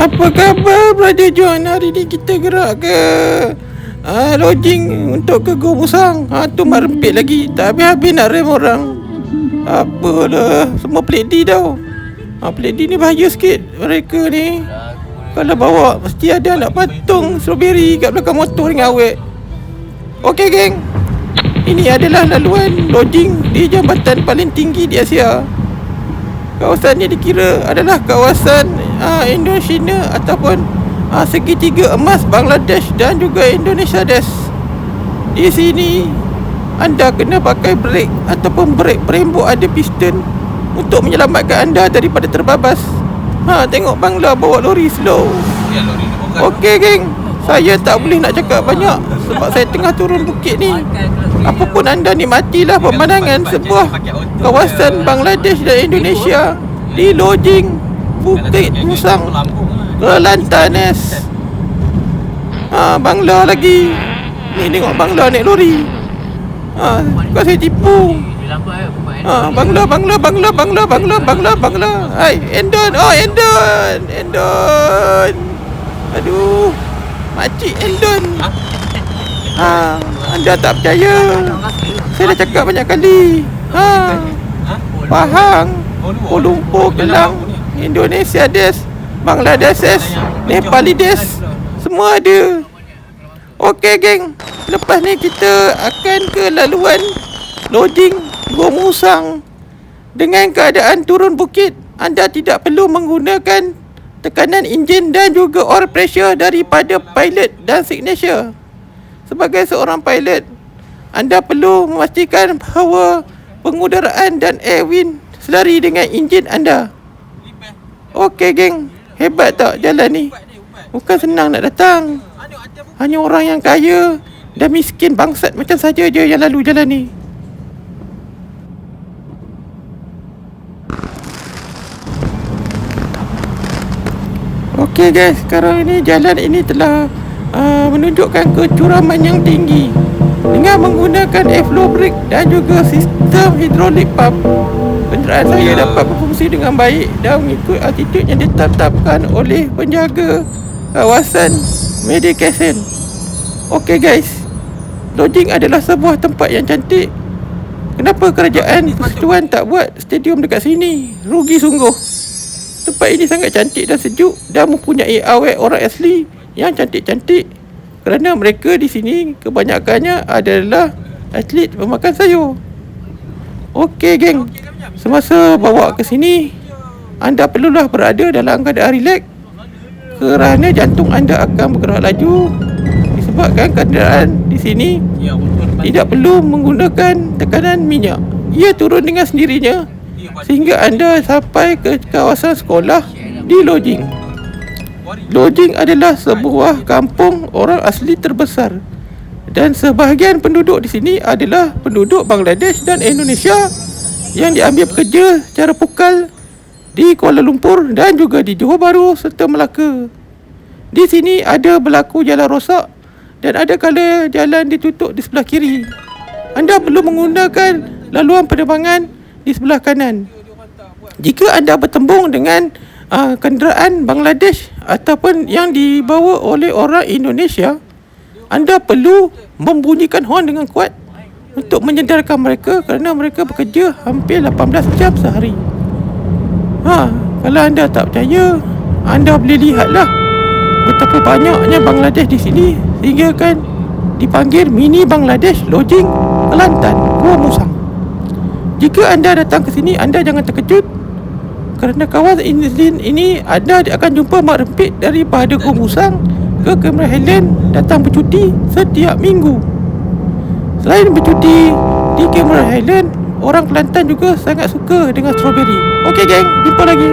Apa khabar Brother John? Hari ni kita gerak ke lodging untuk ke Gua Musang. Tu mak rempit lagi. Tak habis-habis nak rem orang. Apalah, semua pelik D tau. Pelik D ni bahaya sikit. Mereka ni kalau bawa mesti ada anak patung strawberry kat belakang motor dengan awet. Okey geng, ini adalah laluan lodging di jambatan paling tinggi di Asia. Kawasan ni dikira adalah kawasan Indochina ataupun segitiga emas Bangladesh dan juga Indonesia des. Di sini anda kena pakai brake ataupun brake berembuk ada piston untuk menyelamatkan anda daripada terbabas. Tengok Bangla bawa lori slow. Okey geng, saya tak boleh nak cakap banyak sebab saya tengah turun bukit ni. Apapun anda nikmatilah pemandangan sebuah kawasan Bangladesh dan Indonesia di lodging Bukit Musang, Kelantanes. Bangla lagi. Ni tengok Bangla naik lori. Kau saya tipu. Bangla. Hai, Endon. Endon. Aduh, makcik Endon. Anda tak percaya. Saya dah cakap banyak kali. Pahang, Kuala Lumpur, Kelang, Indonesia des, Bangladesh des, Nepali des, semua ada. Okey geng, lepas ni kita akan ke laluan lodging Gua Musang. Dengan keadaan turun bukit, anda tidak perlu menggunakan tekanan enjin dan juga oil pressure daripada pilot dan signature. Sebagai seorang pilot, anda perlu memastikan bahawa pengudaraan dan air wind selari dengan enjin anda. Okey geng, hebat tak jalan ni? Bukan senang nak datang. Hanya orang yang kaya dan miskin bangsat macam saja je yang lalu jalan ni. Okey guys, sekarang ini jalan ini telah menunjukkan kecuraman yang tinggi. Dengan menggunakan airflow brake dan juga sistem hidrolik pump, kenderaan saya dapat berfungsi dengan baik dan mengikut altitude yang ditetapkan oleh penjaga kawasan Medicasen. Okey guys, lodging adalah sebuah tempat yang cantik. Kenapa kerajaan Persekutuan tak buat stadium dekat sini? Rugi sungguh. Tempat ini sangat cantik dan sejuk dan mempunyai awet orang asli yang cantik-cantik. Kerana mereka di sini kebanyakannya adalah atlet pemakan sayur. Okey geng, semasa bawa ke sini, anda perlulah berada dalam keadaan rileks kerana jantung anda akan bergerak laju disebabkan kenderaan di sini tidak perlu menggunakan tekanan minyak. Ia turun dengan sendirinya sehingga anda sampai ke kawasan sekolah di lodging. Lodging adalah sebuah kampung orang asli terbesar dan sebahagian penduduk di sini adalah penduduk Bangladesh dan Indonesia yang diambil bekerja secara pukal di Kuala Lumpur dan juga di Johor Bahru serta Melaka. Di sini ada berlaku jalan rosak dan ada kala jalan ditutup di sebelah kiri. Anda perlu menggunakan laluan penerbangan di sebelah kanan. Jika anda bertembung dengan kenderaan Bangladesh ataupun yang dibawa oleh orang Indonesia, anda perlu membunyikan horn dengan kuat untuk menyedarkan mereka kerana mereka bekerja hampir 18 jam sehari. Kalau anda tak percaya, anda boleh lihatlah betapa banyaknya Bangladesh di sini sehingga kan dipanggil mini Bangladesh lodging Kelantan Gua Musang. Jika anda datang ke sini, anda jangan terkejut kerana kawasan ini anda akan jumpa mak rempit daripada Gua Musang ke Cameron Highland datang bercuti setiap minggu. Selain bercuti di Cameron Highland, orang Kelantan juga sangat suka dengan strawberry. Okey geng, jumpa lagi.